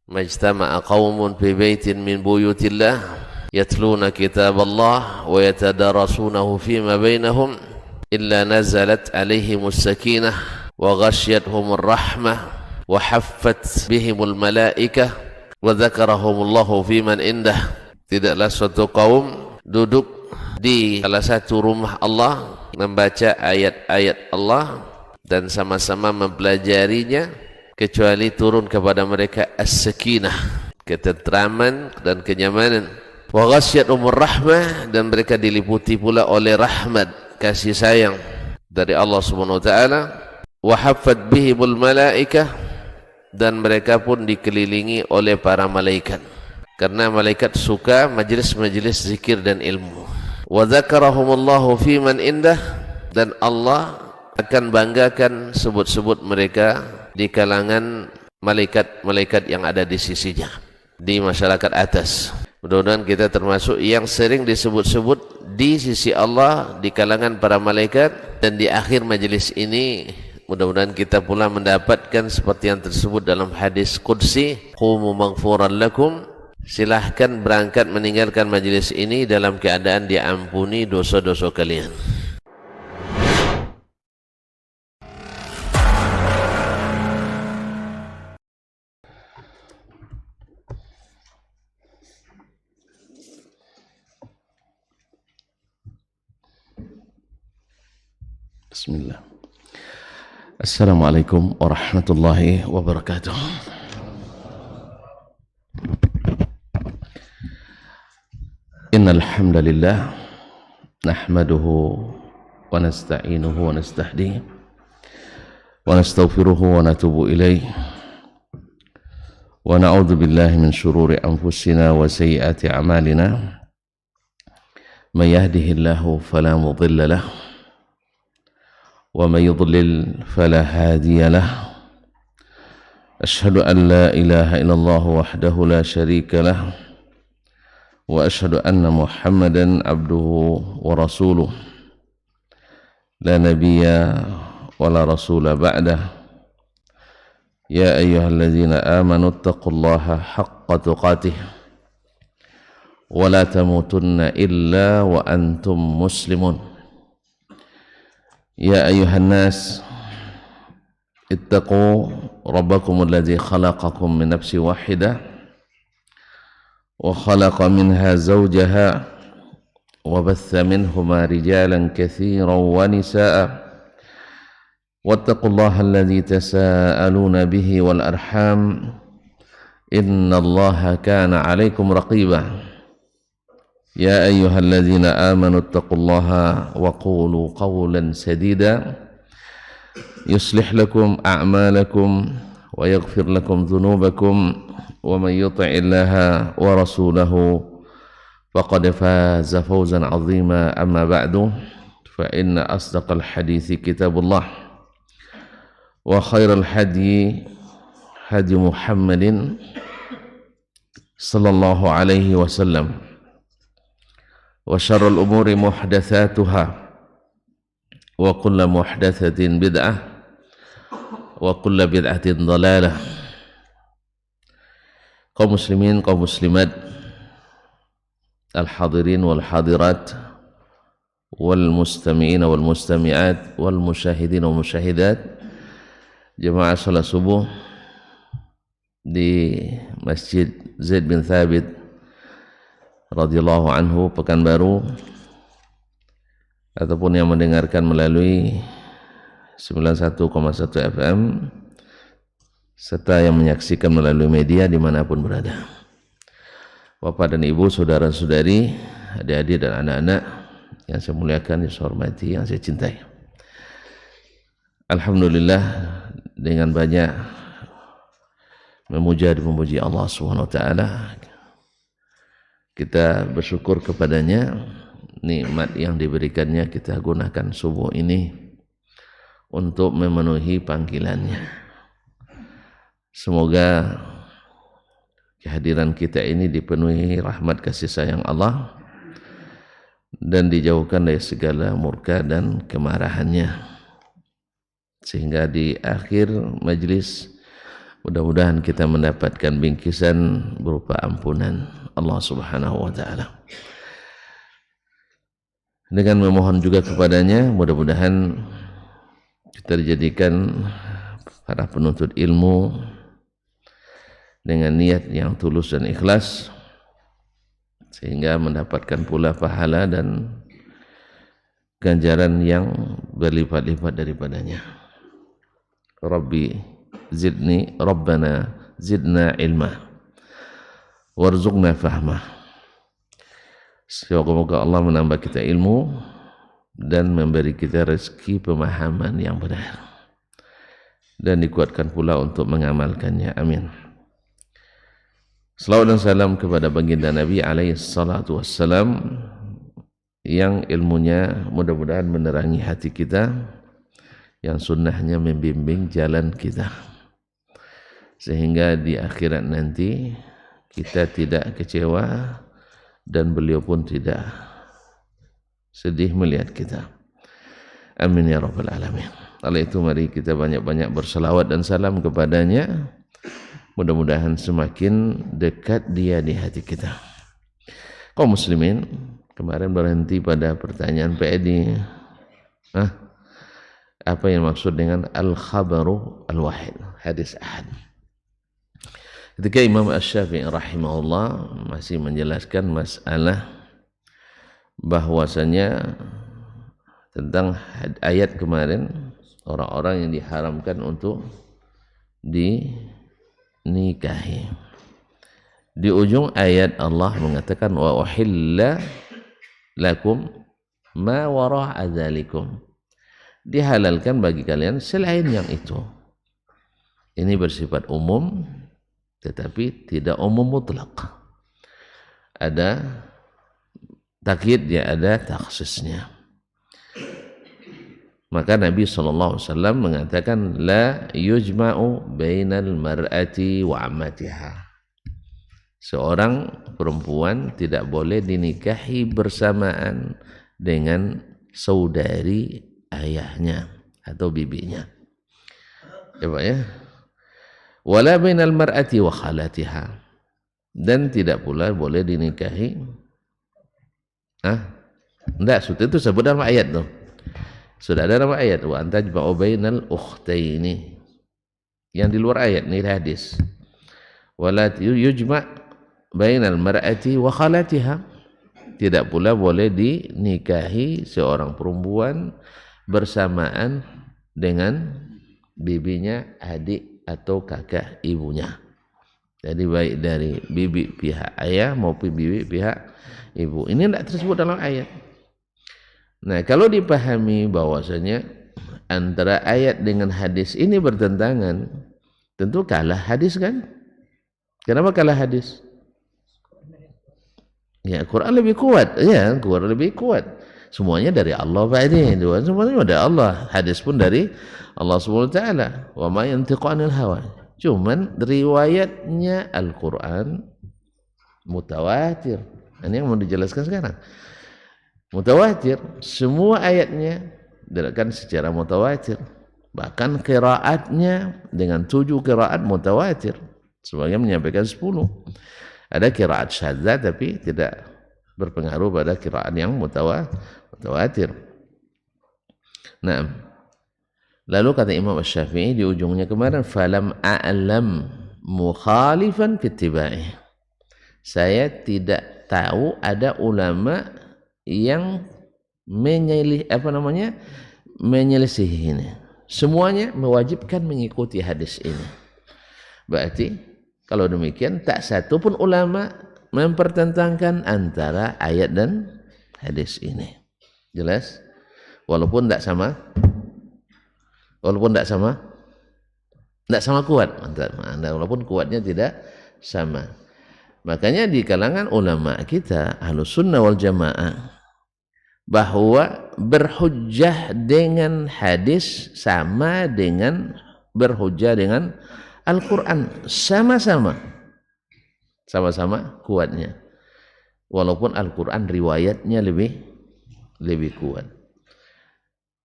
majtama'a qaumun fi baitin min buyutillah yatluna kitaballah wa yatadarasunahu fima bainahum illa nazalat alaihimus sakinah wa ghasyiyatuhumur rahmah wa haffat bihimul malaikah wa dzakarahumullahu fiman indah. Tidaklah suatu kaum duduk di salah satu rumah Allah membaca ayat-ayat Allah dan sama-sama mempelajarinya kecuali turun kepada mereka as-sakinah, ketentraman dan kenyamanan. Wa ghasyiyatuhumur rahmah, dan mereka diliputi pula oleh rahmat, kasih sayang dari Allah Subhanahu wa taala. Wa haffat bihimul malaikah, dan mereka pun dikelilingi oleh para malaikat, karena malaikat suka majlis-majlis zikir dan ilmu. Wa dzakarahumullahu fiman indah, dan Allah akan banggakan sebut-sebut mereka di kalangan malaikat-malaikat yang ada di sisinya, di masyarakat atas. Mudah-mudahan kita termasuk yang sering disebut-sebut di sisi Allah di kalangan para malaikat, dan di akhir majlis ini mudah-mudahan kita pula mendapatkan seperti yang tersebut dalam hadis qudsi, qumu maghfuran lakum, silahkan berangkat meninggalkan majlis ini dalam keadaan diampuni dosa-dosa kalian. Bismillah. Assalamualaikum warahmatullahi wabarakatuh. Innal hamdalillah nahmaduhu wa nasta'inuhu wa nastahdihi wa nastaghfiruhu wa natubu ilayh wa na'udzu billahi min shururi anfusina wa sayyiati a'malina. May yahdihillahu fala mudilla lahu ومن يضلل فلا هادي له. أشهد أن لا إله إلا الله وحده لا شريك له وأشهد أن محمدا عبده ورسوله لا نبي ولا رسول بعده. يا أيها الذين آمنوا اتقوا الله حق تقاته ولا تموتن إلا وأنتم مسلمون. يا أيها الناس اتقوا ربكم الذي خلقكم من نفس واحدة وخلق منها زوجها وبث منهما رجالا كثيرا ونساء واتقوا الله الذي تساءلون به والأرحام إن الله كان عليكم رقيبا. يا أيها الذين آمنوا اتقوا الله وقولوا قولا سديدا يصلح لكم أعمالكم ويغفر لكم ذنوبكم ومن يطع الله ورسوله فقد فاز فوزا عظيما. أما بعد فإن أصدق الحديث كتاب الله وخير الهدي هدي محمد صلى الله عليه وسلم وشر الأمور محدثاتها وكل محدثة بدعة وكل بدعة ضلالة. Kaum muslimin, kaum muslimat, al-hadirin wal hadirat, wal mustami'in wal mustami'at, wal musyahidin wal musyahidat, jemaah salat subuh di Masjid Zaid bin Thabit radhiyallahu anhu Pekanbaru, ataupun yang mendengarkan melalui 91,1 FM, serta yang menyaksikan melalui media dimanapun berada. Bapak dan Ibu, saudara-saudari, adik-adik dan anak-anak yang saya muliakan, yang saya hormati, yang saya cintai. Alhamdulillah, dengan banyak memuja dan memuji Allah Subhanahu wa taala, kita bersyukur kepadanya, nikmat yang diberikannya kita gunakan subuh ini untuk memenuhi panggilannya. Semoga kehadiran kita ini dipenuhi rahmat kasih sayang Allah dan dijauhkan dari segala murka dan kemarahannya, sehingga di akhir majlis Mudah-mudahan kita mendapatkan bingkisan berupa ampunan Allah Subhanahu wa taala. Dengan memohon juga kepadanya, mudah-mudahan kita dijadikan para penuntut ilmu dengan niat yang tulus dan ikhlas, sehingga mendapatkan pula pahala dan ganjaran yang berlipat-lipat daripadanya. Rabbana zidna ilma warzuqna fahmah. Semoga Allah menambah kita ilmu dan memberi kita rezeki pemahaman yang benar, dan dikuatkan pula untuk mengamalkannya. Amin. Salawat dan salam kepada baginda Nabi alaihi salatu wassalam, yang ilmunya mudah-mudahan menerangi hati kita, yang sunnahnya membimbing jalan kita, sehingga di akhirat nanti kita tidak kecewa dan beliau pun tidak sedih melihat kita. Amin ya rabbal alamin. Oleh itu mari kita banyak-banyak berselawat dan salam kepadanya, mudah-mudahan semakin dekat dia di hati kita. Kaum muslimin, kemarin berhenti pada pertanyaan Pak Edi, apa yang maksud dengan al-khabaru al-wahid, hadis ahad. Ketika Imam Asy-Syafi'i rahimahullah masih menjelaskan masalah bahwasanya tentang ayat kemarin, orang-orang yang diharamkan untuk dinikahi. Di ujung ayat Allah mengatakan wa uhilla lakum ma wara'a dzalikum. Dihalalkan bagi kalian selain yang itu. Ini bersifat umum, tetapi tidak umum mutlak. Ada takyid, ada takhsisnya. Maka Nabi SAW mengatakan la yujma'u bainal mar'ati wa ammatiha. Seorang perempuan tidak boleh dinikahi bersamaan dengan saudari ayahnya atau bibinya. Ya Pak ya. Wala bainal mar'ati wa khalatiha, dan tidak pula boleh dinikahi sudah itu sebut dalam ayat tuh. Sudah ada dalam ayat wa antajma'u bainal ukhtaini. Yang di luar ayat ini hadis. Wala yujma' bainal mar'ati wa khalatiha. Tidak pula boleh dinikahi seorang perempuan bersamaan dengan bibinya, adik atau kakak ibunya. Jadi baik dari bibi pihak ayah maupun bibi pihak ibu. Ini tidak tersebut dalam ayat. Nah, kalau dipahami bahwasanya antara ayat dengan hadis ini bertentangan, tentu kalah hadis kan? Kenapa kalah hadis? Ya, Quran lebih kuat. Ya, Quran lebih kuat. Semuanya dari Allah Pak ini. Semuanya dari Allah. Hadis pun dari Allah Subhanahu wa taala. Wa ma yantiqu 'anil hawa. Cuman riwayatnya Al-Qur'an mutawatir. Ini yang mau dijelaskan sekarang. Mutawatir, semua ayatnya diriwayatkan secara mutawatir. Bahkan qiraatnya dengan 7 qiraat mutawatir. Sebagian menyampaikan 10. Ada qiraat syadzah tapi tidak berpengaruh pada qiraat yang mutawatir. Nah, lalu kata Imam Asy-Syafi'i di ujungnya kemarin, falam a'lam mukhalifan fi ittiba'i. Saya tidak tahu ada ulama yang menyelisihi ini. Semuanya mewajibkan mengikuti hadis ini. Berarti kalau demikian tak satu pun ulama mempertentangkan antara ayat dan hadis ini. Jelas? Walaupun tidak sama kuat, walaupun kuatnya tidak sama. Makanya di kalangan ulama kita Ahlus Sunnah wal Jamaah bahwa berhujjah dengan hadis sama dengan berhujjah dengan Al-Quran, sama-sama kuatnya. Walaupun Al-Quran riwayatnya lebih kuat.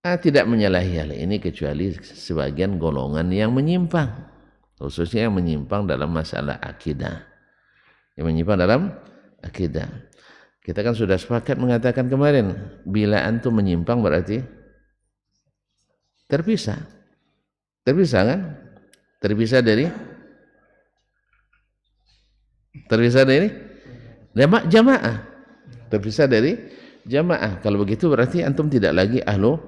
Tidak menyalahi hal ini kecuali sebagian golongan yang menyimpang. khususnya yang menyimpang dalam masalah akidah. Yang menyimpang dalam akidah. Kita kan sudah sepakat mengatakan kemarin, bila antum menyimpang berarti terpisah. Terpisah kan? Terpisah dari jamaah. Terpisah dari jamaah. Kalau begitu berarti antum tidak lagi ahlu.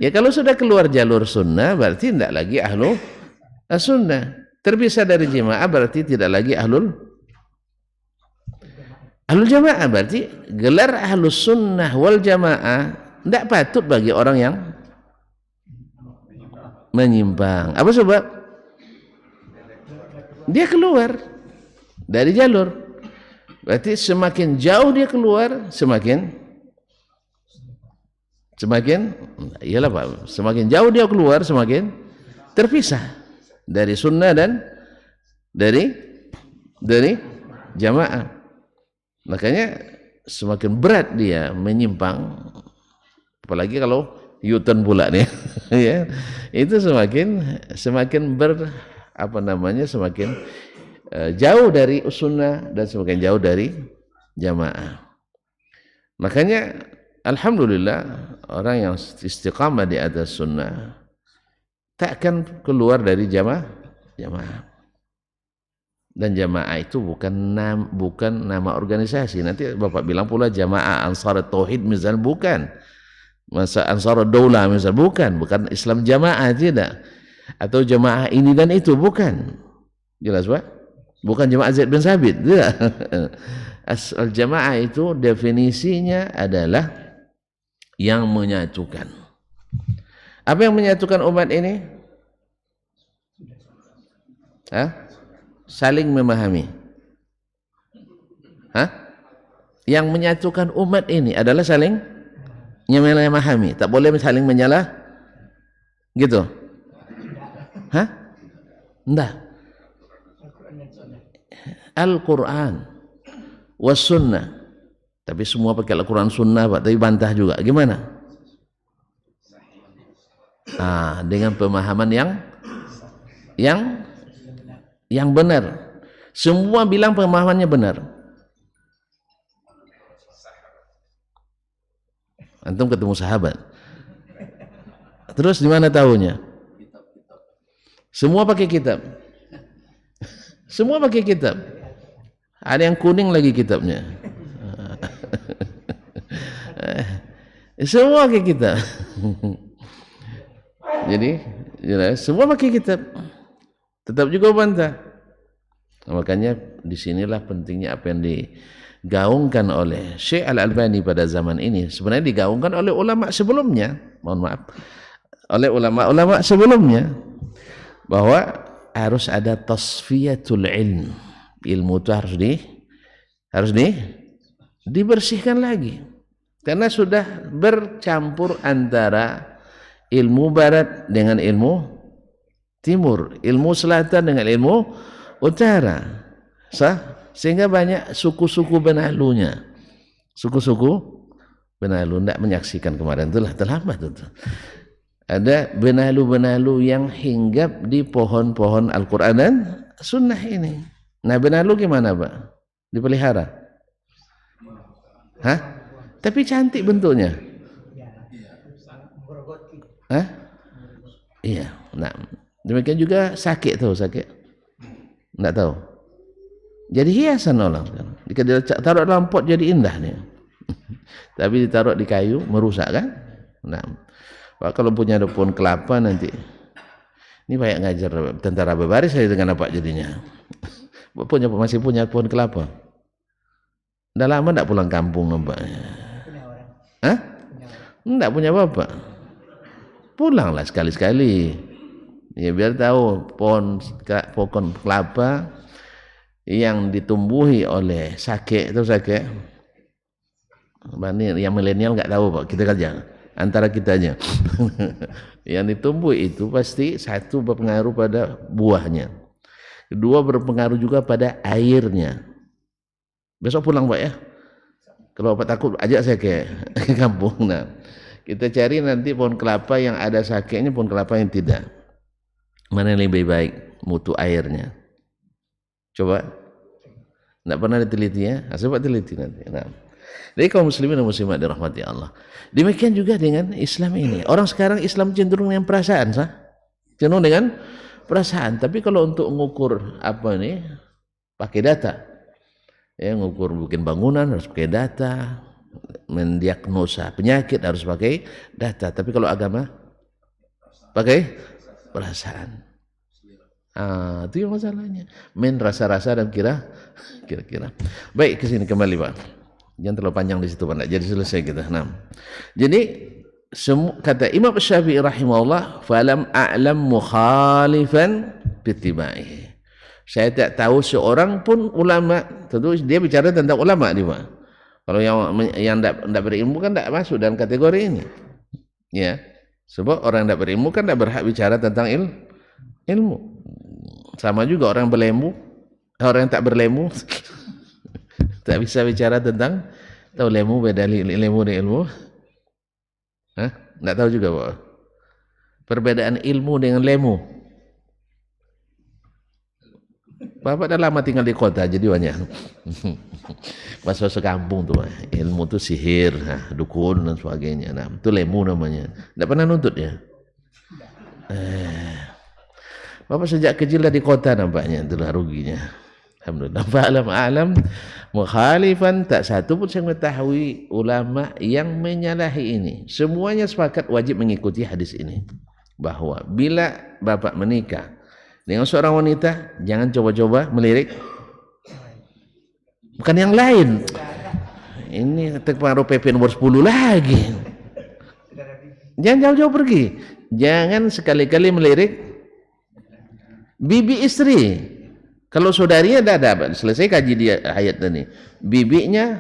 Ya kalau sudah keluar jalur sunnah berarti tidak lagi ahlu sunnah. Terpisah dari jamaah berarti tidak lagi ahlul jamaah. Berarti gelar ahlus sunnah wal jamaah tidak patut bagi orang yang menyimpang. Apa sebab? Dia keluar dari jalur. Berarti semakin jauh dia keluar, semakin iyalah Pak, semakin jauh dia keluar, semakin terpisah dari sunnah dan dari jamaah. Makanya semakin berat dia menyimpang, apalagi kalau U-turn pula nih ya, itu semakin semakin jauh dari sunnah dan semakin jauh dari jamaah. Makanya alhamdulillah orang yang istiqamah di atas sunnah takkan keluar dari jamaah. Dan jamaah itu bukan nama organisasi. Nanti Bapak bilang pula jamaah Ansar Tauhid misalnya, bukan. Masa Ansar Daulah misalnya, bukan Islam jamaah, tidak. Atau jamaah ini dan itu, bukan. Jelas Pak? Bukan jamaah Zaid bin Sabit, tidak. Asal jamaah itu definisinya adalah yang menyatukan. Apa yang menyatukan umat ini? Saling memahami. Yang menyatukan umat ini adalah saling memahami. Tak boleh saling menyalah gitu. Enggak. Al-Quran was sunnah. Tapi semua pakai Al-Quran sunnah Pak, tapi bantah juga. Gimana? Dengan pemahaman yang benar. Semua bilang pemahamannya benar. Antum ketemu sahabat. Terus di mana tahunya? Semua pakai kitab. Semua pakai kitab. Ada yang kuning lagi kitabnya. Semua pakai kitab. Jadi, semua pakai kitab. Tetap juga bantah. Makanya disinilah pentingnya apa yang digaungkan oleh Syekh Al-Albani pada zaman ini. Sebenarnya digaungkan oleh ulama sebelumnya. Mohon maaf. Oleh ulama-ulama sebelumnya. Bahwa harus ada tasfiyatul ilm. Ilmu itu harus dibersihkan lagi. Karena sudah bercampur antara ilmu barat dengan ilmu timur, ilmu selatan dengan ilmu utara. Sehingga banyak suku-suku Benalunya. Suku-suku Benalu tidak menyaksikan kemarin, itulah terlambat itu. Ada benalu-benalu yang hinggap di pohon-pohon Al-Quran dan sunnah ini. Nah, benalu gimana Pak? Dipelihara? Tapi cantik bentuknya. Iya. Nah, demikian juga sakit tahu sakit? Enggak tahu. Jadi hiasan orang. Jika ditaruh dalam pot jadi indah nih. Tapi ditaruh di kayu merusak kan? Nah, Pak kalau punya pohon kelapa nanti ini banyak ngajar tentara berbaris saya dengan apa jadinya. Masih punya pohon kelapa. Dah lama tak pulang kampung nampaknya. Enggak punya bapak. Pulanglah sekali-sekali. Ya biar tahu pohon kelapa yang ditumbuhi oleh sakek itu sakek. Yang milenial enggak tahu Pak, kita kerja antara kita aja. Yang ditumbuh itu pasti satu berpengaruh pada buahnya. Kedua berpengaruh juga pada airnya. Besok pulang Pak ya. Kalau Bapak takut ajak saya ke kampung. Nah, kita cari nanti pohon kelapa yang ada sakenya, pohon kelapa yang tidak. Mana yang lebih baik mutu airnya? Coba, tidak pernah diteliti ya? Coba teliti nanti. Nah. Jadi kaum muslimin dan muslimat dirahmati Allah. Demikian juga dengan Islam ini. Orang sekarang Islam cenderung dengan perasaan, sah? Cenderung dengan perasaan. Tapi kalau untuk mengukur apa nih, pakai data. Ya, mengukur bikin bangunan harus pakai data, mendiagnosa penyakit harus pakai data. Tapi kalau agama pakai perasaan. Itu yang masalahnya. Main rasa-rasa dan kira-kira. Baik, ke sini kembali Pak. Jangan terlalu panjang di situ Pak. Jadi selesai kita. Nah. Jadi kata Imam Syafi'i rahimahullah, falam a'lam mukhalifan bittiba'i. Saya tak tahu seorang pun ulama. Tentu dia bicara tentang ulama dia Pak. Kalau yang tidak berilmu kan tidak masuk dalam kategori ini. Ya. Sebab orang yang tidak berilmu kan tidak berhak bicara tentang ilmu. Sama juga orang berlemu, orang yang tak berlemu tak bisa bicara tentang tahu lemu beda lemu dengan ilmu. Tak tahu juga Pak. Perbedaan ilmu dengan lemu. Bapak dah lama tinggal di kota jadi banyak. Bahasa sekampung tuh, ilmu tuh sihir, dukun dan sebagainya. Nah, itu lemu namanya. Tak pernah nuntut ya. Bapak sejak kecil dah di kota nampaknya, itulah ruginya. Alhamdulillah. Fa'alam mukhalifan, tak satu pun saya mengetahui ulama yang menyalahi ini. Semuanya sepakat wajib mengikuti hadis ini. Bahwa bila bapak menikah dengan seorang wanita, jangan coba-coba melirik bukan yang lain. Ini terpengaruh PP nomor 10 lagi. Jangan jauh-jauh pergi. Jangan sekali-kali melirik bibi istri. Kalau saudarinya dah ada, selesai kaji dia ayat tadi. Bibinya,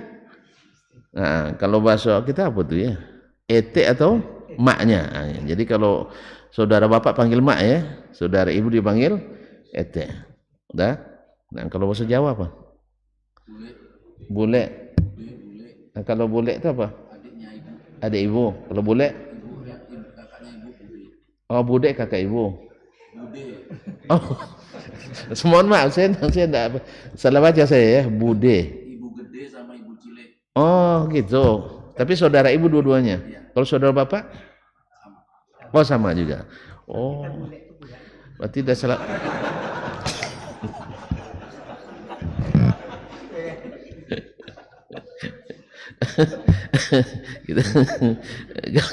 kalau bahasa kita apa tuh ya? Ete atau maknya. Jadi kalau saudara bapak panggil mak ya, saudara ibu dipanggil ete. Udah? Nah, kalau bahasa Jawa apa? Bule. Nah, kalau bule itu apa? Adik ibu. Kalau bule? Oh, bude kakak ibu. Oh. Mohon maaf saya enggak salah baca saya ya, bude. Ibu gede sama ibu cilik. Oh, gitu. Tapi saudara ibu dua-duanya. Ya. Kalau saudara bapak? Sama. Oh, sama juga. Oh. Berarti dah salah.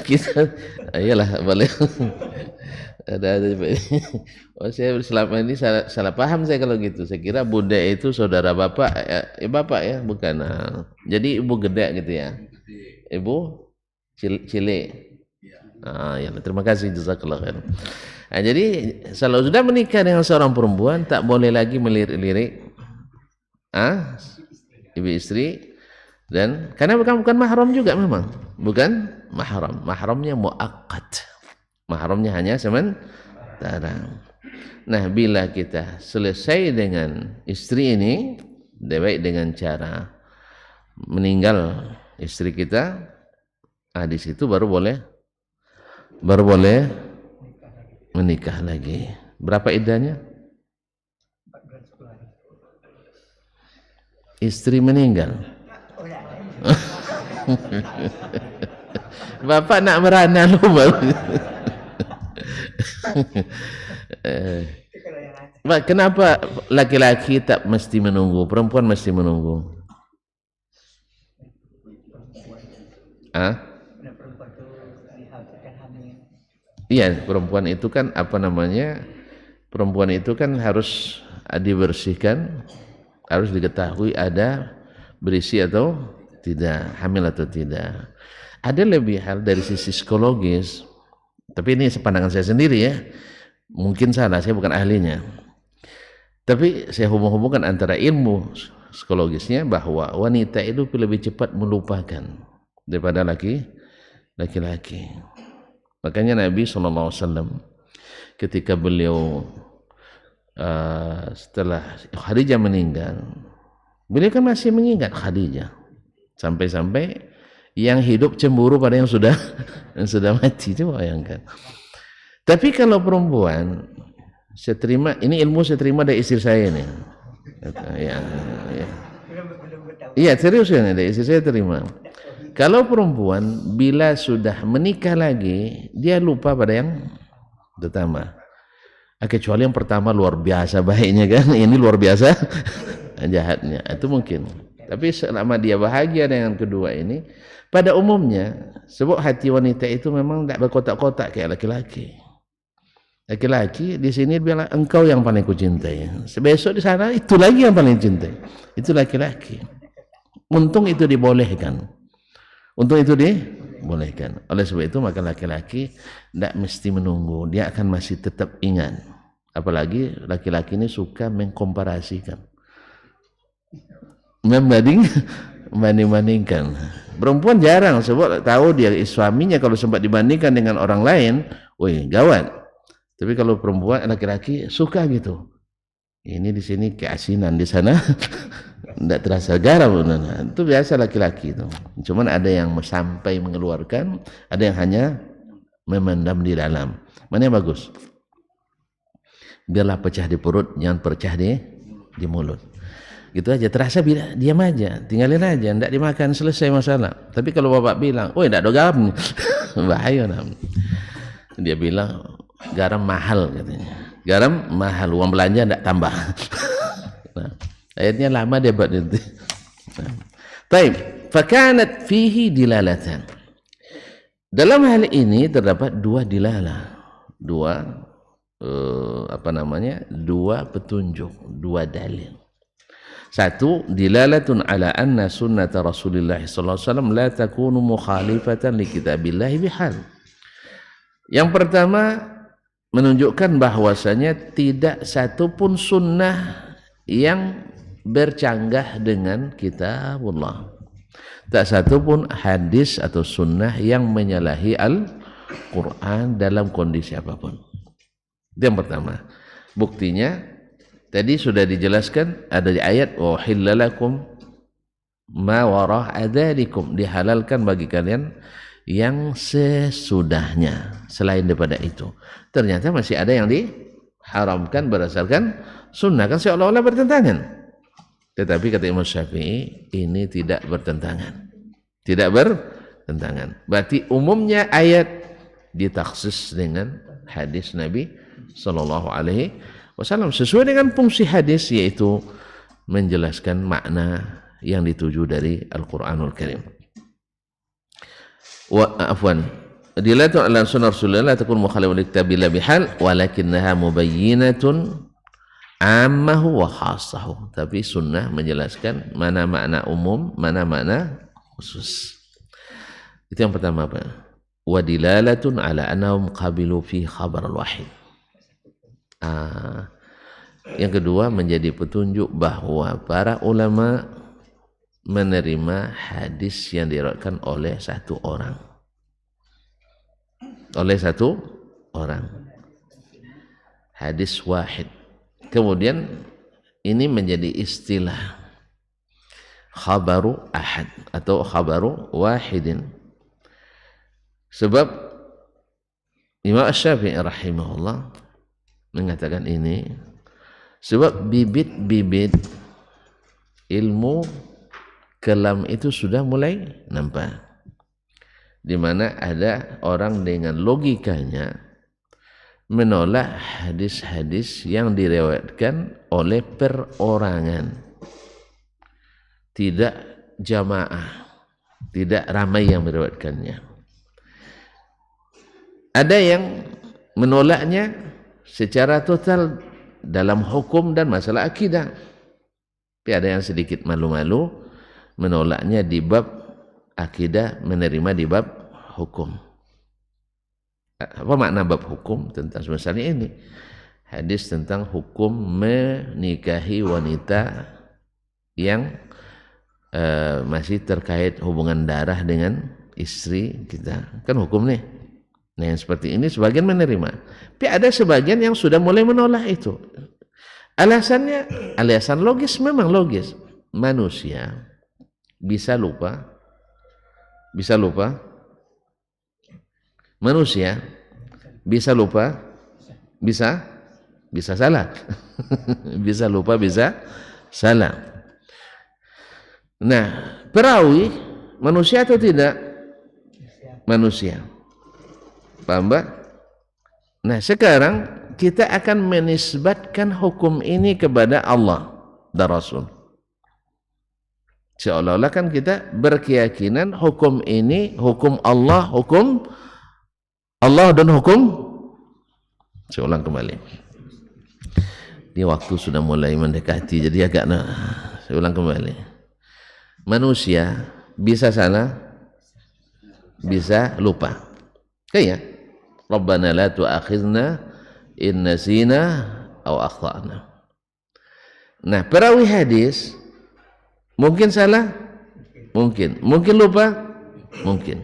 kita iyalah boleh. ada saya selama ini salah paham saya kalau gitu. Saya kira bude itu saudara bapak bapak ya, bukan. Jadi ibu gede gitu ya. Ibu cilik. Ya, terima kasih jazakallah khair. Jadi kalau sudah menikah dengan seorang perempuan tak boleh lagi melirik-lirik ibu istri, dan karena bukan mahram juga, memang bukan mahramnya muakkad. Mahramnya hanya sementara. Nah, bila kita selesai dengan istri ini, baik dengan cara meninggal istri kita, di situ baru boleh menikah lagi. Berapa iddahnya? Istri meninggal. Bapak nak merana lu baru. Kenapa laki-laki tak mesti menunggu, perempuan mesti menunggu? Iya, perempuan itu kan perempuan itu kan harus dibersihkan, harus diketahui ada berisi atau tidak, hamil atau tidak. Ada lebih hal dari sisi psikologis, tapi ini pandangan saya sendiri ya, mungkin salah, saya bukan ahlinya, tapi saya hubung-hubungkan antara ilmu psikologisnya bahwa wanita itu lebih cepat melupakan daripada laki-laki. Makanya Nabi SAW ketika beliau setelah Khadijah meninggal, beliau kan masih mengingat Khadijah, sampai-sampai yang hidup cemburu pada yang sudah mati. Coba bayangkan. Tapi kalau perempuan Saya terima, ini ilmu saya terima dari istri saya nih. Ya, ya. Iya serius ya, dari istri saya terima. Kalau perempuan bila sudah menikah lagi, dia lupa pada yang pertama. Kecuali yang pertama luar biasa baiknya kan, ini luar biasa jahatnya. Itu mungkin. Tapi selama dia bahagia dengan kedua ini, pada umumnya sebab hati wanita itu memang tidak berkotak-kotak kayak laki-laki. Laki-laki di sini bilang engkau yang paling kucintai. Besok di sana itu lagi yang paling cintai. Itu laki-laki. Untung itu dibolehkan. Untung itu dibolehkan. Oleh sebab itu maka laki-laki tidak mesti menunggu. Dia akan masih tetap ingat. Apalagi laki-laki ini suka mengkomparasikan. Membanding-bandingkan. Perempuan jarang sebab tahu dia suaminya kalau sempat dibandingkan dengan orang lain, wih gawat. Tapi kalau perempuan laki-laki suka gitu. Ini di sini keasinan, di sana tidak terasa garam. Itu biasa laki-laki itu. Cuman ada yang sampai mengeluarkan, ada yang hanya memendam di dalam. Mana yang bagus? Biarlah pecah di perut, jangan pecah di mulut. Gitu aja, terasa diam aja, tinggalin aja, tidak dimakan, selesai masalah. Tapi kalau bapak bilang, oh tidak ada garam, bahaya. Dia bilang garam mahal katanya. Garam mahal, uang belanja tidak tambah. Nah, akhirnya lama debat itu. Baik, fakanat fihi dilalatan. Dalam hal ini terdapat dua dilalah, dua petunjuk, dua dalil. Satu, dilalatun ala anna sunnata Rasulullah sallallahu alaihi wasallam la takunu mukhalifatan li kitabillah bihal. Yang pertama menunjukkan bahwasanya tidak satu pun sunnah yang bercanggah dengan kitabullah. Tak satu pun hadis atau sunnah yang menyalahi Al-Quran dalam kondisi apapun. Itu yang pertama. Buktinya tadi sudah dijelaskan ada di ayat wahillalakum ma wara'a dzalikum, dihalalkan bagi kalian yang sesudahnya selain daripada itu. Ternyata masih ada yang diharamkan berdasarkan sunnah, kan seolah-olah bertentangan. Tetapi kata Imam Syafi'i ini tidak bertentangan. Tidak bertentangan. Berarti umumnya ayat ditaksis dengan hadis Nabi sallallahu alaihi wasallam sesuai dengan fungsi hadis, yaitu menjelaskan makna yang dituju dari Al-Quranul Karim. Dilatu ala sunnah Rasulullah takun mukhalifatan li kitabillah bihal walakinnaha mubayyinatun ammahu wa khassahu. Tapi sunnah menjelaskan mana makna umum, mana makna khusus. Itu yang pertama, Pak. Wa dilalatun ala annahum qabilu fi khabar al-wahid. Yang kedua menjadi petunjuk bahwa para ulama menerima hadis yang diriwayatkan oleh satu orang. Hadis wahid. Kemudian ini menjadi istilah khabaru ahad atau khabaru wahidin. Sebab Imam Syafi'i rahimahullah mengatakan ini sebab bibit-bibit ilmu kalam itu sudah mulai nampak, di mana ada orang dengan logikanya menolak hadis-hadis yang diriwayatkan oleh perorangan, tidak jamaah, tidak ramai yang meriwayatkannya. Ada yang menolaknya secara total dalam hukum dan masalah akidah. Tapi ada yang sedikit malu-malu menolaknya di bab akidah, menerima di bab hukum. Apa makna bab hukum? Tentang misalnya ini hadis tentang hukum menikahi wanita yang masih terkait hubungan darah dengan istri kita, kan hukum nih. Nah yang seperti ini sebagian menerima, tapi ada sebagian yang sudah mulai menolak itu. Alasannya alasan logis, memang logis. Manusia bisa lupa. Manusia bisa lupa, bisa bisa salah. Bisa lupa, bisa salah. Nah, perawi manusia atau tidak? Manusia. Paham, Mbak? Nah, sekarang kita akan menisbatkan hukum ini kepada Allah dan Rasul. Seolah-olah kan kita berkeyakinan hukum ini hukum Allah dan hukum. Saya ulang kembali. Ini waktu sudah mulai mendekati, jadi agak saya ulang kembali. Manusia bisa salah, bisa lupa. Kayak Rabbana la tu'akhidna in nasina aw akhtana. Nah, perawi hadis mungkin salah, mungkin lupa, mungkin.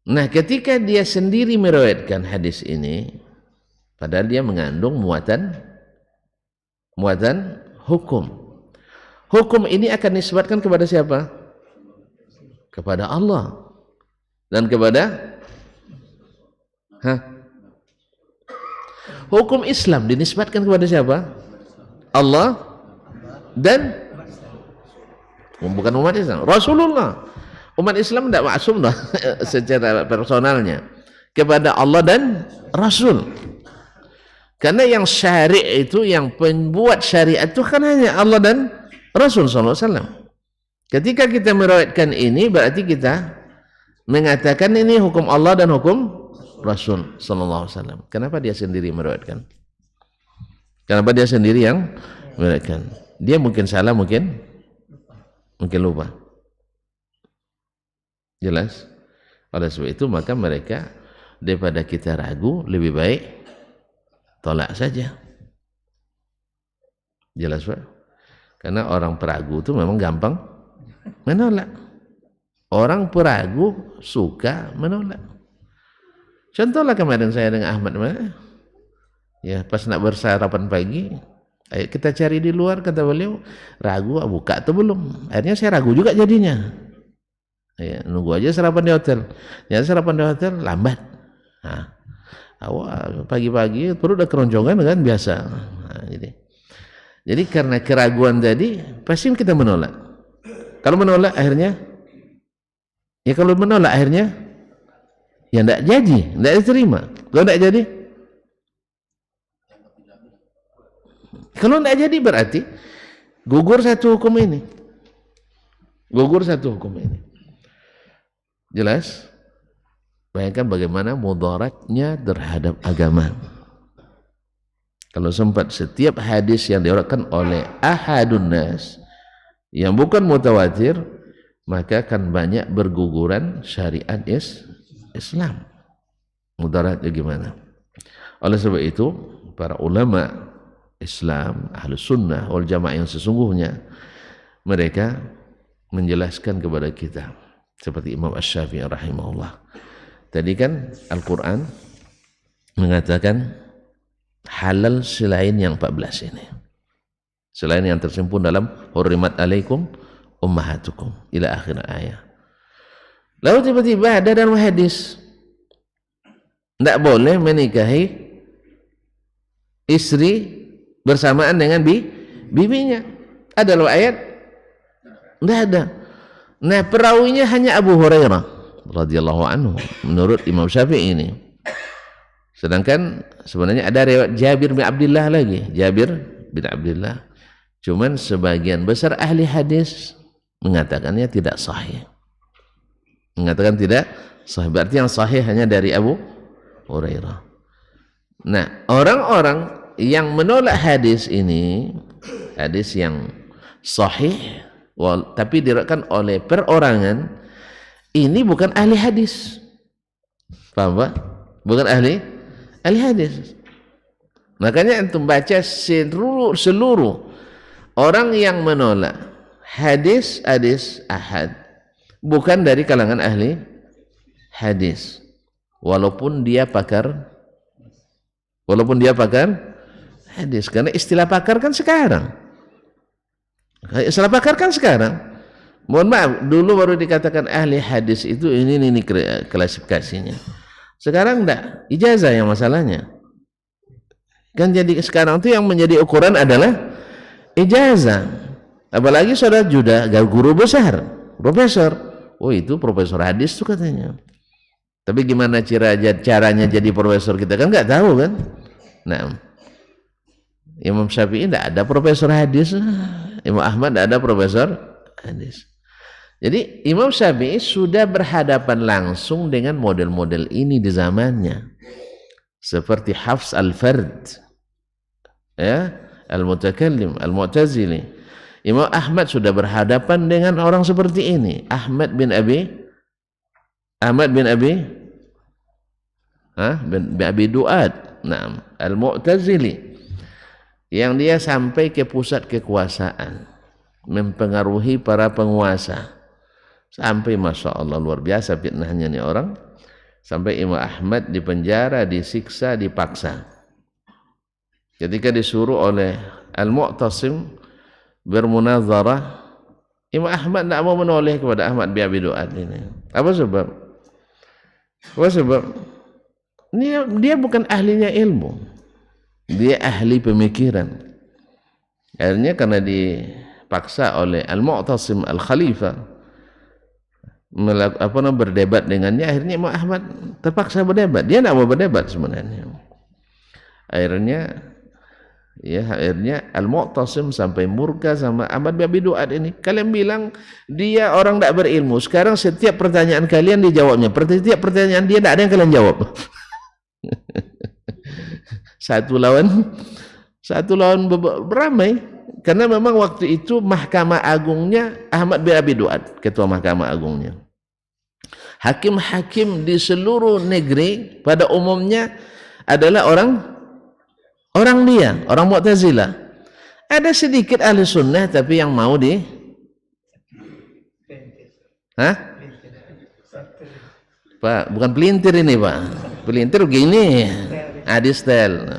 Nah, ketika dia sendiri meriwayatkan hadis ini, padahal dia mengandung muatan hukum. Hukum ini akan disebutkan kepada siapa? Kepada Allah dan kepada hukum Islam dinisbatkan kepada siapa? Allah dan bukan umat Islam, Rasulullah. Umat Islam tidak maksum dah secara personalnya, kepada Allah dan Rasul. Karena yang syari' itu, yang pembuat syariat itu kan hanya Allah dan Rasul sallallahu alaihi wasallam. Ketika kita meriwayatkan ini, berarti kita mengatakan ini hukum Allah dan hukum Rasul sallallahu alaihi wasallam. Kenapa dia sendiri meriwayatkan? Kenapa dia sendiri yang meriwayatkan? Dia mungkin salah, mungkin lupa. Jelas? Oleh sebab itu maka mereka, daripada kita ragu, lebih baik tolak saja. Jelas, Pak? Karena orang peragu itu memang gampang menolak. Orang peragu suka menolak. Contohlah kemarin saya dengan Ahmad, ya pas nak bersarapan pagi, ayo kita cari di luar, kata beliau, ragu buka atau belum. Akhirnya saya ragu juga jadinya. Ya, nunggu aja sarapan di hotel. Ya, sarapan di hotel lambat. Nah, awal pagi-pagi perut udah keroncongan kan biasa. Nah, jadi karena keraguan tadi pasti kita menolak. Kalau menolak akhirnya ya tidak jadi, tidak diterima. Kalau tidak jadi, berarti gugur satu hukum ini. Jelas? Bayangkan bagaimana mudaratnya terhadap agama. Kalau sempat setiap hadis yang diriwayatkan oleh ahadun nas yang bukan mutawatir, maka akan banyak berguguran syariat Islam. Mudaratnya gimana? Oleh sebab itu, para ulama Islam, ahlus sunnah wal jamaah yang sesungguhnya, mereka menjelaskan kepada kita seperti Imam Asy-Syafi'i rahimahullah. Tadi kan Al-Quran mengatakan halal selain yang 14 ini, selain yang tersimpun dalam hurrimat alaikum ummahatukum ila akhir ayat. Lalu tiba-tiba ada dalam hadis tidak boleh menikahi istri bersamaan dengan bibinya. Ada loh ayat? Tidak ada. Nah, perawinya hanya Abu Hurairah radhiyallahu anhu menurut Imam Syafi'i ini. Sedangkan sebenarnya ada riwayat Jabir bin Abdullah lagi, cuman sebagian besar ahli hadis mengatakannya tidak sahih. Berarti yang sahih hanya dari Abu Hurairah. Nah, orang-orang yang menolak hadis ini, hadis yang sahih tapi diriwayatkan oleh perorangan, ini bukan ahli hadis. Paham, Pak? Bukan ahli hadis. Makanya antum baca seluruh orang yang menolak hadis ahad bukan dari kalangan ahli hadis, walaupun dia pakar hadis. Karena istilah pakar kan sekarang. Mohon maaf, dulu baru dikatakan ahli hadis itu ini klasifikasinya. Sekarang enggak, ijazah yang masalahnya. Kan jadi sekarang itu yang menjadi ukuran adalah ijazah. Apalagi saudara juga guru besar, profesor. Oh itu profesor hadis tuh katanya. Tapi gimana caranya jadi profesor kita kan nggak tahu kan. Nah, Imam Syafi'i tidak ada profesor hadis, Imam Ahmad tidak ada profesor hadis. Jadi Imam Syafi'i sudah berhadapan langsung dengan model-model ini di zamannya. Seperti Hafs al-Fard, ya, al-Mutakallim, al-Mu'tazili. Imam Ahmad sudah berhadapan dengan orang seperti ini, Ahmad bin Abi Du'ad, nah, al-Mu'tazili, yang dia sampai ke pusat kekuasaan, mempengaruhi para penguasa, sampai Masya Allah luar biasa fitnahnya nih orang, sampai Imam Ahmad dipenjara, disiksa, dipaksa. Ketika disuruh oleh Al-Mu'tasim bermunazarah, Imam Ahmad tidak mau menoleh kepada Ahmad bin Abi Du'ad ini. Apa sebab? Dia bukan ahlinya ilmu, dia ahli pemikiran. Akhirnya karena dipaksa oleh Al-Mu'tasim Al-Khalifah berdebat dengannya, akhirnya Imam Ahmad terpaksa berdebat. Dia tidak mau berdebat sebenarnya. Akhirnya Al-Mu'tasim sampai murka sama Ahmad bin Abi Du'ad ini. Kalian bilang dia orang tidak berilmu, sekarang setiap pertanyaan kalian dijawabnya, setiap pertanyaan dia tidak ada yang kalian jawab. satu lawan beramai, karena memang waktu itu Mahkamah Agungnya Ahmad bin Abi Du'ad, ketua Mahkamah Agungnya. Hakim-hakim di seluruh negeri pada umumnya adalah orang Mu'tazilah. Ada sedikit ahli sunnah tapi yang mau Pak, bukan pelintir ini Pak. Pelintir begini, adistel.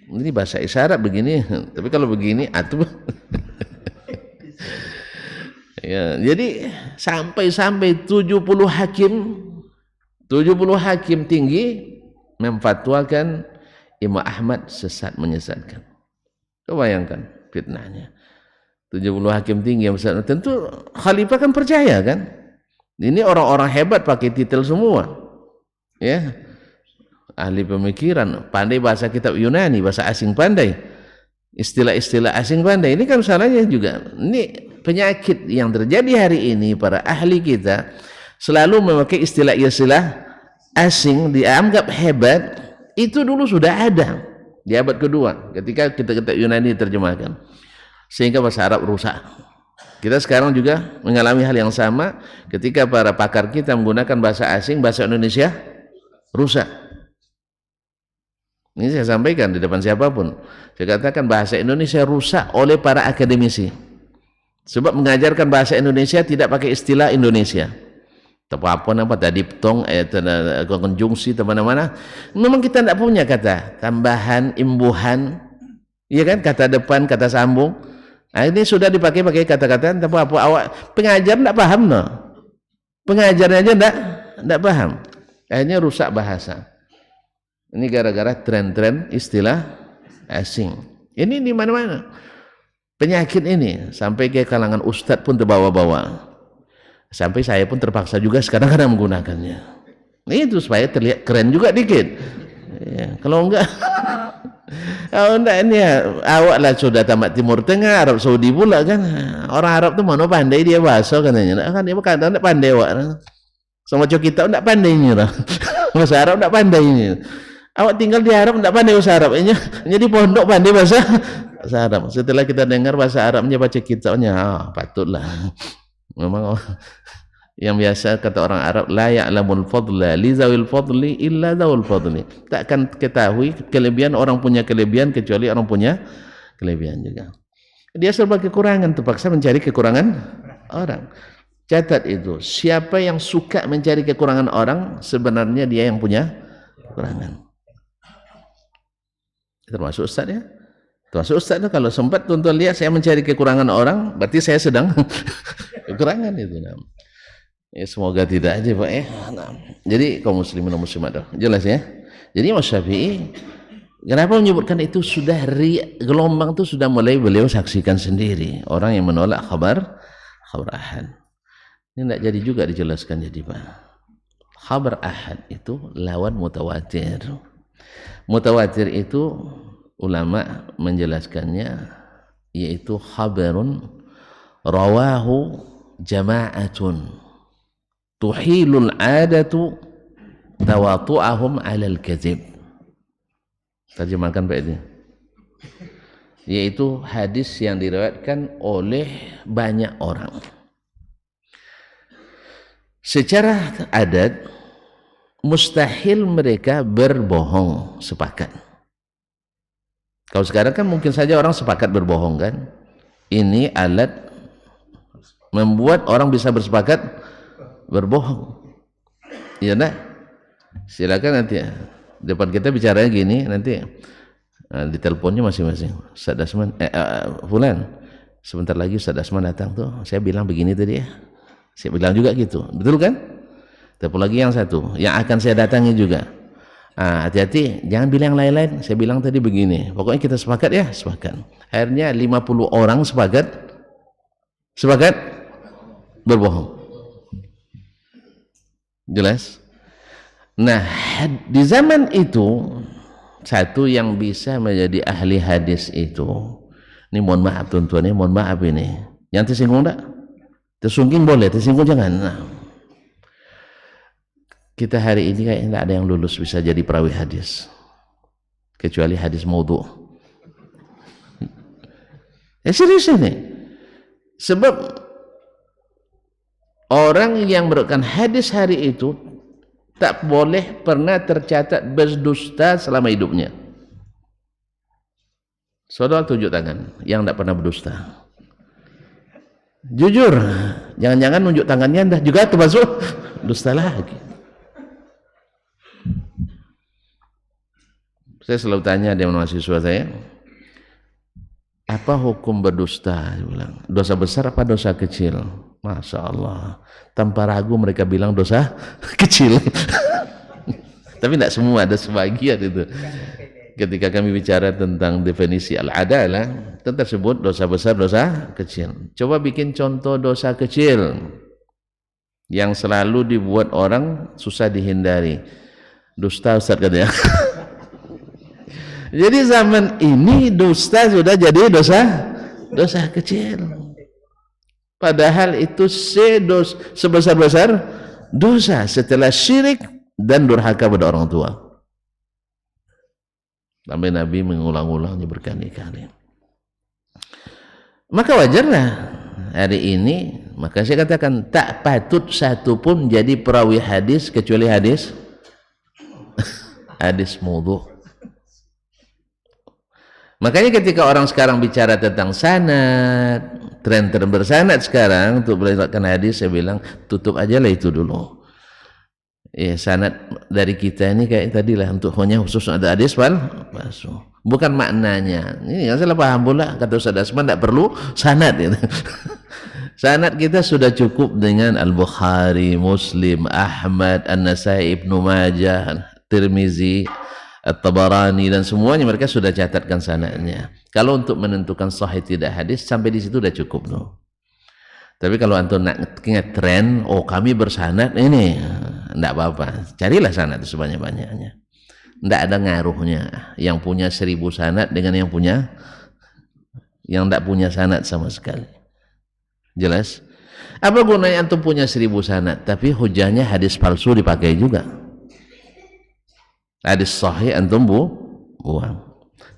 Ini bahasa isyarat begini, tapi kalau begini atuh. Ya, jadi sampai 70 hakim tinggi memfatwakan Imam Ahmad sesat menyesatkan. Kebayangkan fitnahnya. 70 hakim tinggi yang besar. Tentu khalifah kan percaya kan? Ini orang-orang hebat pakai titel semua. Ya. Ahli pemikiran, pandai bahasa kitab Yunani, bahasa asing pandai. Istilah-istilah asing pandai. Ini kan salahnya juga. Ini penyakit yang terjadi hari ini, para ahli kita selalu memakai istilah-istilah asing dianggap hebat. Itu dulu sudah ada di abad kedua ketika kitab Yunani diterjemahkan, sehingga bahasa Arab rusak. Kita sekarang juga mengalami hal yang sama ketika para pakar kita menggunakan bahasa asing, bahasa Indonesia rusak. Ini saya sampaikan di depan siapapun. Saya katakan bahasa Indonesia rusak oleh para akademisi. Sebab mengajarkan bahasa Indonesia tidak pakai istilah Indonesia. Apa tadi diptong, konjungsi, mana-mana. Memang kita tidak punya kata tambahan, imbuhan, iya kan? Kata depan, kata sambung. Nah, ini sudah dipakai kata-kata. Tapi apa awak pengajar tidak paham, no? Pengajarnya aja tidak paham. Akhirnya rusak bahasa. Ini gara-gara tren-tren istilah asing. Ini di mana-mana. Penyakit ini sampai ke kalangan ustadz pun terbawa-bawa. Sampai saya pun terpaksa juga sekarang menggunakannya. Itu supaya terlihat keren juga dikit. Ya, kalau enggak, ini ya, awak lah sudah tamat Timur Tengah, Arab Saudi pula kan. Orang Arab tuh mana pandai dia bahasa katanya. Kan dia kadang tidak pandai awak. Sama kita tidak pandai nyerah. Bahasa Arab tidak pandai ini. Awak tinggal di Arab tidak pandai bahasa Arab. Jadi pondok pandai bahasa Arab. Setelah kita dengar bahasa Arabnya, baca kitabnya, patutlah. Memang yang biasa kata orang Arab, la ya'lamul fadla li zawil fadli illa zawul fadli. Takkan ketahui kelebihan orang punya kelebihan kecuali orang punya kelebihan juga. Dia serba kekurangan, terpaksa mencari kekurangan orang. Catat itu, siapa yang suka mencari kekurangan orang, sebenarnya dia yang punya kekurangan. Termasuk Ustaz ya. Termasuk Ustaz itu kalau sempat tuan-tuan lihat saya mencari kekurangan orang, berarti saya sedang kekurangan itu. Ya, semoga tidak aja Pak ya. Nah, jadi kaum muslimin dan muslimat jelas ya. Jadi Imam Syafi'i kenapa menyebutkan itu sudah gelombang itu sudah mulai beliau saksikan sendiri orang yang menolak khabar ahad. Ini tidak jadi juga dijelaskan jadi Pak. Khabar ahad itu lawan mutawatir. Mutawatir itu ulama menjelaskannya yaitu khabarun rawahu jama'atun tuhilul adatu tawatu'ahum alal kadzib. Terjemahkan Pak ini, yaitu hadis yang diriwayatkan oleh banyak orang secara adat mustahil mereka berbohong, sepakat. Kalau sekarang kan mungkin saja orang sepakat berbohong kan. Ini alat membuat orang bisa bersepakat berbohong. Iya nak? Silakan nanti ya. Depan kita bicaranya gini, nanti di teleponnya masing-masing. Ustaz Dasman, Fulan, sebentar lagi Ustaz Dasman datang tuh. Saya bilang begini tadi ya. Saya bilang juga gitu, betul kan? Telepon lagi yang satu, yang akan saya datangi juga. Hati-hati, jangan bilang yang lain-lain. Saya bilang tadi begini. Pokoknya kita sepakat ya, sepakat. Akhirnya 50 orang sepakat berbohong. Jelas? Nah, di zaman itu satu yang bisa menjadi ahli hadis itu, ini mohon maaf tuan-tuan, ini mohon maaf ini. Yang tersinggung enggak? Tersungking boleh, tersinggung jangan. Nah, kita hari ini kayak tidak ada yang lulus bisa jadi perawi hadis, kecuali hadis maudhu. Serius ini. Sebab orang yang meriwayatkan hadis hari itu tak boleh pernah tercatat berdusta selama hidupnya. Saudara tunjuk tangan yang tidak pernah berdusta. Jujur, jangan-jangan nunjuk tangannya dah juga termasuk dusta lagi. Saya selalu tanya dengan mahasiswa saya, apa hukum berdusta? Dia bilang, dosa besar apa dosa kecil? Masya Allah, tanpa ragu mereka bilang dosa kecil. Tapi tidak semua, ada sebagian itu. Ketika kami bicara tentang definisi al-adalah, itu tersebut dosa besar, dosa kecil. Coba bikin contoh dosa kecil yang selalu dibuat orang susah dihindari. Dusta Ustaz katanya. Jadi zaman ini dusta sudah jadi dosa kecil. Padahal itu sebesar-besar dosa setelah syirik dan durhaka pada orang tua. Sampai Nabi mengulang-ulangnya berkali-kali. Maka wajarlah hari ini, maka saya katakan tak patut satu pun jadi perawi hadis kecuali hadis maudhu. Makanya ketika orang sekarang bicara tentang sanad, tren bersanad sekarang untuk belajarkan hadis, saya bilang tutup aja lah itu dulu. Ya, sanad dari kita ini kayak tadilah untuk hanya khusus ada hadis palsu. Bukan maknanya. Ini yang salah paham pula kata Ustaz Asman tidak perlu sanad gitu. Sanad kita sudah cukup dengan Al-Bukhari, Muslim, Ahmad, An-Nasai, Ibnu Majah, Tirmizi, At-Tabarani dan semuanya mereka sudah catatkan sanadnya. Kalau untuk menentukan sahih tidak hadis sampai di situ sudah cukup tuh. Tapi kalau antum nak ingat tren, oh kami bersanad ini, tidak apa-apa. Carilah sanad itu sebanyak-banyaknya. Tidak ada ngaruhnya yang punya 1000 sanad dengan yang tidak punya sanad sama sekali. Jelas? Apa gunanya antum punya 1000 sanad tapi hujahnya hadis palsu dipakai juga? Hadis sahih antum buang.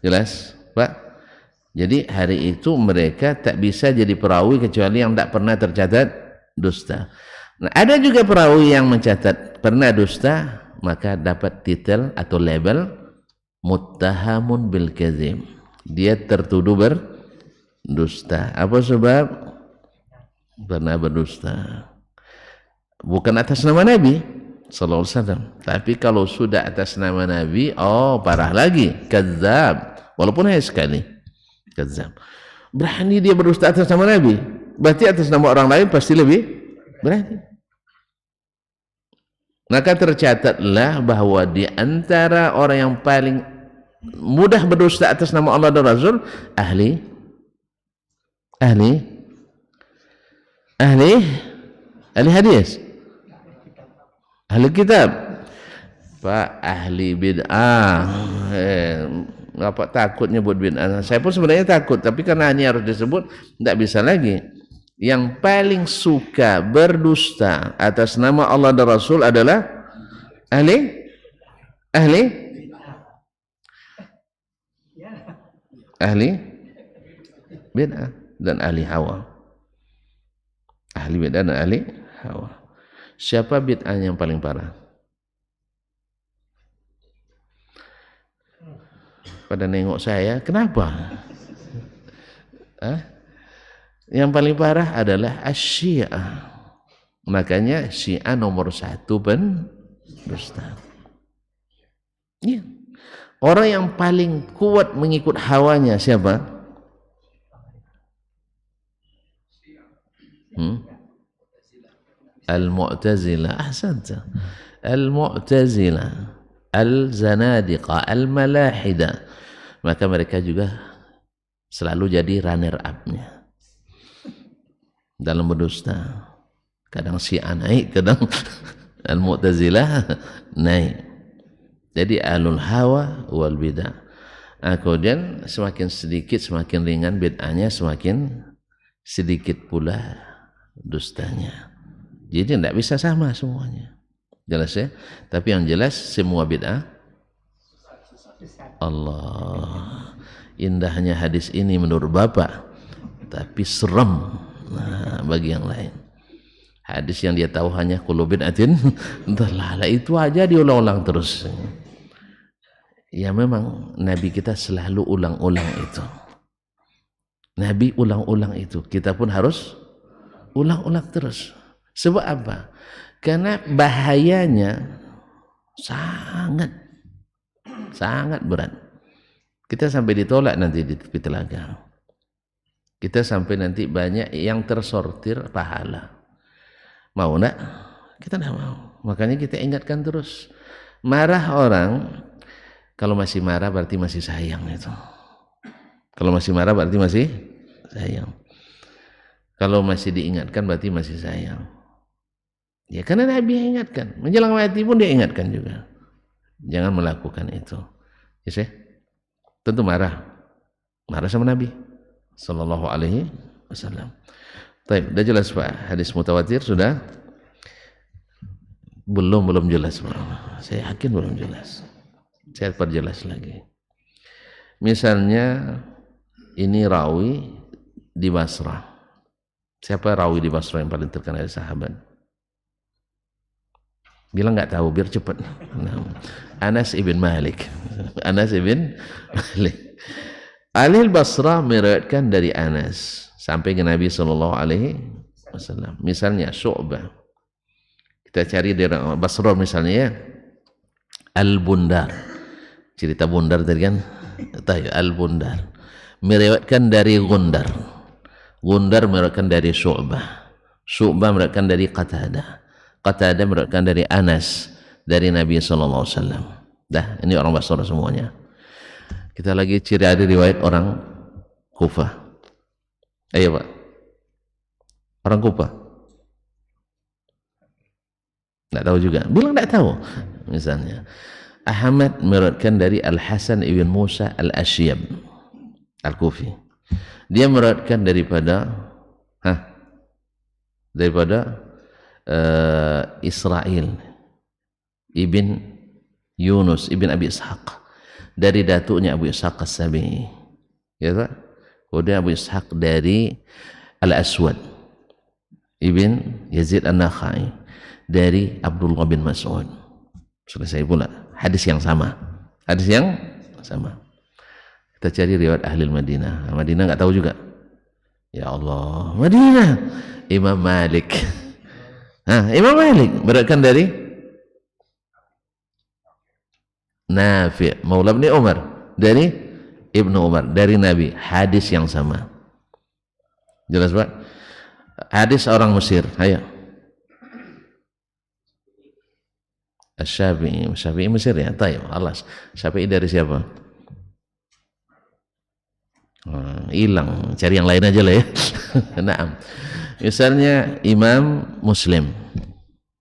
Jelas, Pak? Jadi hari itu mereka tak bisa jadi perawi kecuali yang tak pernah tercatat dusta. Nah, ada juga perawi yang mencatat pernah dusta, maka dapat titel atau label muttahamun bil kadzib. Dia tertuduh berdusta. Apa sebab? Pernah berdusta. Bukan atas nama Nabi sallallahu alaihi wasallam, tapi kalau sudah atas nama Nabi, oh parah lagi, kadzab. Walaupun hanya sekali. Kadzab. Berani dia berdusta atas nama Nabi, berarti atas nama orang lain pasti lebih berani. Maka tercatatlah bahwa di antara orang yang paling mudah berdusta atas nama Allah dan Rasul ahli hadis, ahli kitab. Pak, ahli bid'ah, apa takut nyebut bid'ah? Saya pun sebenarnya takut, tapi karena ini harus disebut, tidak bisa lagi. Yang paling suka berdusta atas nama Allah dan Rasul adalah ahli bid'ah dan ahli hawa. Ahli bid'ah dan ahli hawa. Siapa bid'ah yang paling parah? Pada nengok saya, kenapa? Yang paling parah adalah Syiah. Makanya Syiah nomor 1 pendusta. Ya. Orang yang paling kuat mengikut hawanya siapa? Al-Mu'tazilah. Ahsanta. Al-Mu'tazilah, Al-Zanadiqa, Al-Malahida. Maka mereka juga selalu jadi runner up-nya dalam berdusta. Kadang Syiah naik, kadang Al-Mu'tazilah naik. Jadi alul hawa wal bid'ah. Kemudian semakin sedikit semakin ringan bid'ahnya, semakin sedikit pula dustanya. Jadi tidak bisa sama semuanya. Jelas ya? Tapi yang jelas semua bid'ah. Allah, indahnya hadis ini menurut Bapak, tapi serem bagi yang lain. Hadis yang dia tahu hanya kullu bid'atin dalalah, itu aja diulang-ulang terus. Ya memang Nabi kita selalu ulang-ulang itu. Nabi ulang-ulang itu, kita pun harus ulang-ulang terus. Sebab apa? Karena bahayanya sangat berat. Kita sampai ditolak nanti di tepi telaga. Kita sampai nanti banyak yang tersortir pahala. Mau enggak? Kita enggak mau. Makanya kita ingatkan terus. Marah orang, kalau masih marah berarti masih sayang itu. Kalau masih marah berarti masih sayang. Kalau masih diingatkan berarti masih sayang. Ya karena Nabi ingatkan. Menjelang mati pun dia ingatkan juga. Jangan melakukan itu. Ya sih? Tentu marah sama Nabi sallallahu alaihi wasallam. Baik, sudah jelas Pak? Hadis mutawatir sudah? Belum jelas Pak. Saya yakin belum jelas. Saya perjelas lagi. Misalnya ini rawi di Basrah. Siapa rawi di Basrah yang paling terkenal dari sahabat? Bilang nggak tahu biar cepat. Anas ibn Malik. Ahli Basrah meriwayatkan dari Anas sampai ke Nabi sallallahu alaihi wasallam. Misalnya Syu'bah. Kita cari dari Basrah misalnya ya. Al-Bundar. Cerita Bundar tadi kan? Tahu Al-Bundar. Meriwayatkan dari Gundar. Gundar meriwayatkan dari Syu'bah. Syu'bah meriwayatkan dari Qatadah. Qatadah meriwayatkan dari Anas dari Nabi sallallahu alaihi wasallam. Dah, ini orang Basrah semuanya. Kita lagi ciri ada riwayat orang Kufah. Ayo Pak. Orang Kufah. Tidak tahu juga. Bilang tidak tahu. Misalnya Ahmad meriwayatkan dari Al-Hasan ibn Musa Al-Asyab Al-Kufi. Dia meriwayatkan daripada Israel ibn Yunus ibn Abi Ishaq dari datuknya Abu Ishaq As-Sabi'i, ya Pak. Kemudian Abu Ishaq dari Al-Aswad ibn Yazid An-Nakhai dari Abdullah bin Mas'ud. Selesai pula. Hadis yang sama. Kita cari riwayat ahli Madinah. Madinah nggak tahu juga. Ya Allah, Madinah. Imam Malik. Imam Malik meriwayatkan dari Nafi' Maula bin Umar dari Ibnu Umar dari Nabi, hadis yang sama. Jelas Pak? Hadis orang Mesir, ayo. Syafi'i. Syafi'i Mesir ya. Tayyib, alas. Syafi'i dari siapa? Hilang, cari yang lain aja lah ya. Naam. Misalnya Imam Muslim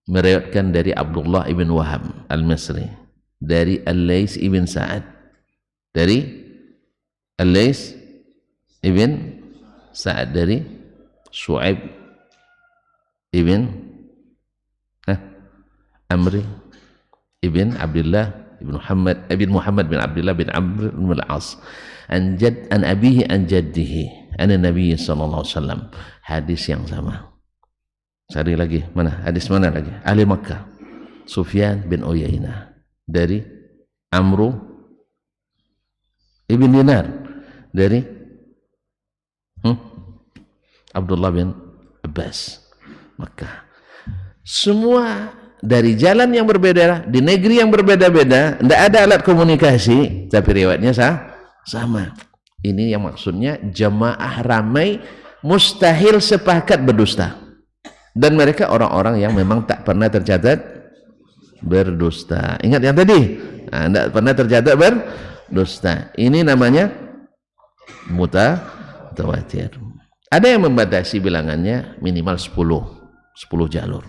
meriwayatkan dari Abdullah ibn Wahab al-Misri, dari Al-Lais ibn Sa'ad, dari Al-Lais ibn Sa'ad, dari Shu'aib ibn Amri ibn Abdullah ibn Muhammad bin Abdullah bin Amr bin al-As an abihi an jaddihi an Nabi sallallahu alaihi wasallam. Hadis yang sama. Cari lagi, mana? Hadis mana lagi? Ahli Makkah. Sufyan bin Uyainah dari Amru ibn Dinar, dari Abdullah bin Abbas, Makkah. Semua dari jalan yang berbeda, di negeri yang berbeda-beda, tidak ada alat komunikasi, tapi riwayatnya sama. Ini yang maksudnya jamaah ramai, mustahil sepakat berdusta. Dan mereka orang-orang yang memang tak pernah tercatat berdusta. Ingat yang tadi, tidak pernah tercatat berdusta. Ini namanya mutawatir. Ada yang membatasi bilangannya minimal 10 jalur.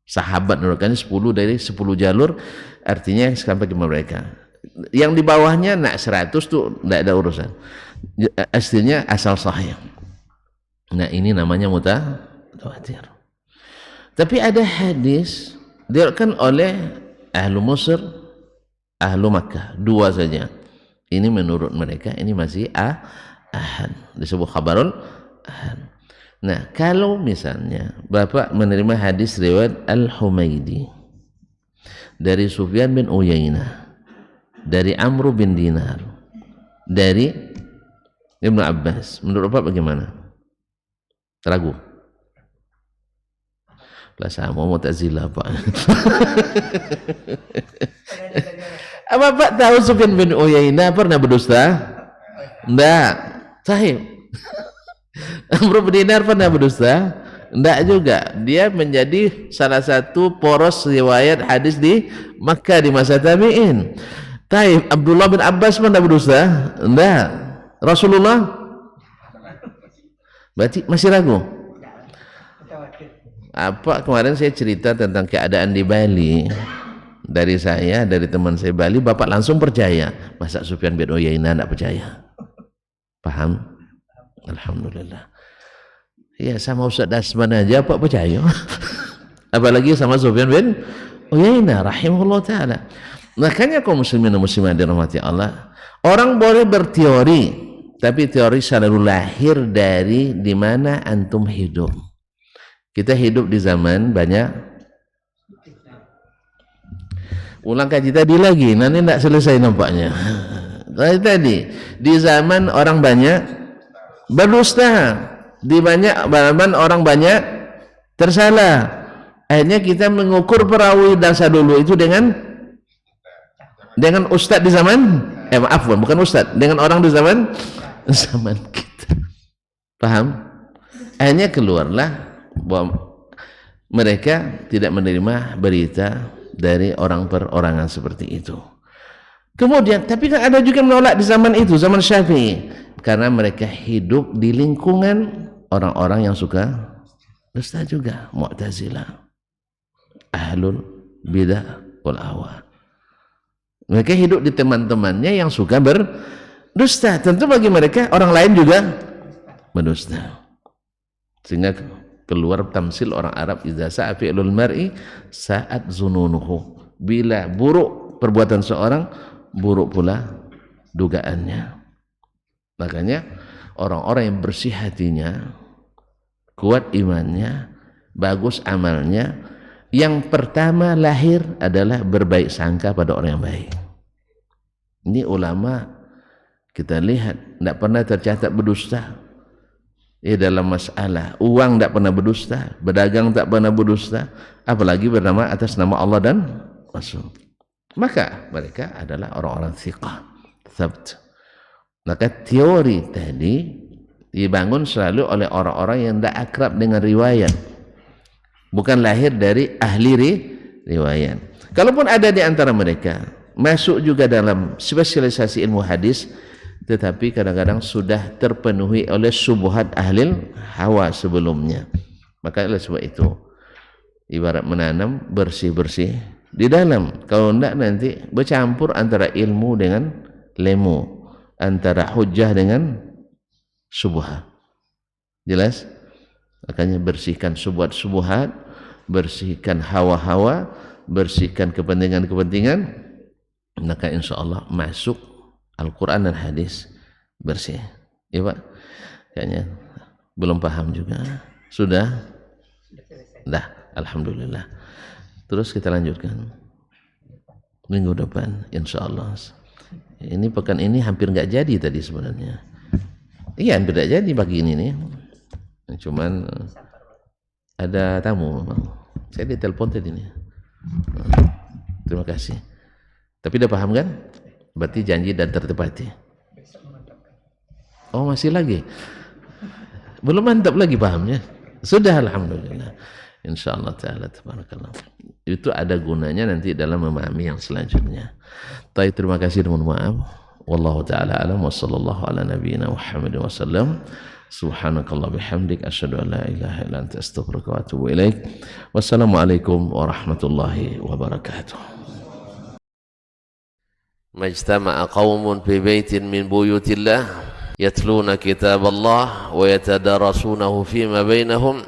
Sahabat menurutkannya 10 dari 10 jalur, artinya sampai ke mereka. Yang di bawahnya nak 100 tuh tidak ada urusan. Aslinya asal sahih. Nah, ini namanya mutawatir. Tapi ada hadis diriwayatkan oleh ahlu Mesir, ahlu Makkah, dua saja. Ini menurut mereka ini masih ahad, disebut khabarul ahad. Nah, kalau misalnya Bapak menerima hadis riwayat Al-Humaidi dari Sufyan bin Uyainah, dari Amr bin Dinar, dari Ibnu Abbas, menurut Bapak bagaimana? Ragu? Lah sama Mu'tazilah Pak. Bapak tahu Sufyan bin Uyainah pernah berdusta? Enggak. Sahih. Amr bin Dinar pernah berdusta? Enggak juga. Dia menjadi salah satu poros riwayat hadis di Makkah di masa tabi'in. Taib, Abdullah bin Abbas pernah berdusta? Enggak. Rasulullah? Berarti masih ragu? Apa kemarin saya cerita tentang keadaan di Bali, dari saya, dari teman saya Bali, Bapak langsung percaya. Masa Sufyan bin Uyainah enggak percaya? Paham? Alhamdulillah. Ya, sama Ustaz Dasman aja Pak percaya. Apalagi sama Sufyan bin Uyainah rahimahullah ta'ala. Makanya kaum muslimin dan muslimat dirahmati Allah, orang boleh berteori, tapi teori selalu lahir dari di mana antum hidup. Kita hidup di zaman banyak. Ulang kaji tadi lagi, nanti tidak selesai nampaknya. Tadi di zaman orang banyak berdusta, di zaman orang banyak tersalah. Akhirnya kita mengukur perawi dasar dulu itu dengan ustadz di zaman, bukan ustadz, dengan orang di zaman kita. Paham? Akhirnya keluarlah bahwa mereka tidak menerima berita dari orang perorangan seperti itu. Kemudian, tapi kan ada juga menolak di zaman itu, zaman Syafi'i, karena mereka hidup di lingkungan orang-orang yang suka dusta juga, Mu'tazilah, ahlul bidah wal ahwa. Mereka hidup di teman-temannya yang suka berdusta. Tentu bagi mereka orang lain juga berdusta. Sehingga keluar tamsil orang Arab, idza sa'a fi'lul mar'i sa'at zununuhu. Bila buruk perbuatan seorang, buruk pula dugaannya. Makanya orang-orang yang bersih hatinya, kuat imannya, bagus amalnya, yang pertama lahir adalah berbaik sangka pada orang yang baik. Ini ulama kita lihat tidak pernah tercatat berdusta. Dalam masalah uang tidak pernah berdusta, berdagang tak pernah berdusta, apalagi bernama atas nama Allah dan Rasul. Maka mereka adalah orang-orang thiqah, thabt. Maka teori tadi dibangun selalu oleh orang-orang yang tidak akrab dengan riwayat, bukan lahir dari ahli riwayat. Kalaupun ada di antara mereka masuk juga dalam spesialisasi ilmu hadis, tetapi kadang-kadang sudah terpenuhi oleh subuhat ahli hawa sebelumnya. Maka oleh sebab itu ibarat menanam bersih-bersih di dalam. Kalau tidak nanti bercampur antara ilmu dengan lemu, antara hujjah dengan subhat. Jelas? Makanya bersihkan subuhat, bersihkan hawa-hawa, bersihkan kepentingan-kepentingan, maka insya Allah masuk Al-Quran dan hadis bersih. Ya Pak? Kayaknya belum paham juga. Sudah? Dah, Alhamdulillah. Terus kita lanjutkan minggu depan insya Allah. Ini pekan ini hampir nggak jadi tadi sebenarnya. Iya, hampir nggak jadi pagi ini nih. Cuman ada tamu memang. Saya ditelepon tadi nih. Terima kasih. Tapi udah paham kan? Berarti janji dan tertepati. Oh, masih lagi? Belum mantap lagi pahamnya? Sudah, alhamdulillah. Insyaallah ta'ala tabarakallah. Itu ada gunanya nanti dalam memahami yang selanjutnya. Baik, terima kasih dan mohon maaf. Wallahu ta'ala alam wa sallallahu ala nabiyyina Muhammad wa sallam. Subhanakallah bihamdik asyhadu an la ilaha illa anta astaghfiruka wa atubu ilaik. Wassalamualaikum warahmatullahi wabarakatuh. Majtama'a qaumun fi baitin min buyutillah yatluna kitaballah wa yatadarasunahu fima bainahum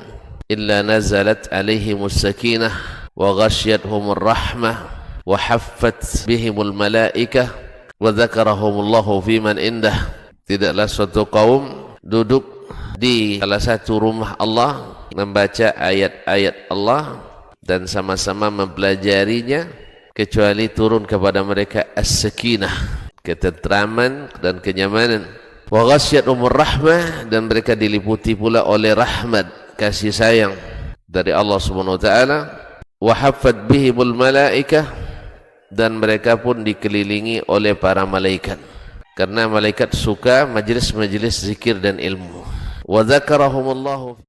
illa nazalat alaihimus sakinah wa ghasyiyatuhumur rahmah wa haffat bihimul malaikah wa dzakarahumullahu fiman indah. Tidaklah suatu kaum duduk di salah satu rumah Allah membaca ayat-ayat Allah dan sama-sama mempelajarinya kecuali turun kepada mereka as-sakinah, ketentraman dan kenyamanan, wa ghasyiyatuhumur rahmah, dan mereka diliputi pula oleh rahmat, kasih sayang dari Allah Subhanahu wa taala, wa haffat bihimul malaikah, dan mereka pun dikelilingi oleh para malaikat karena malaikat suka majlis-majlis zikir dan ilmu. Wa dzakarahumullahu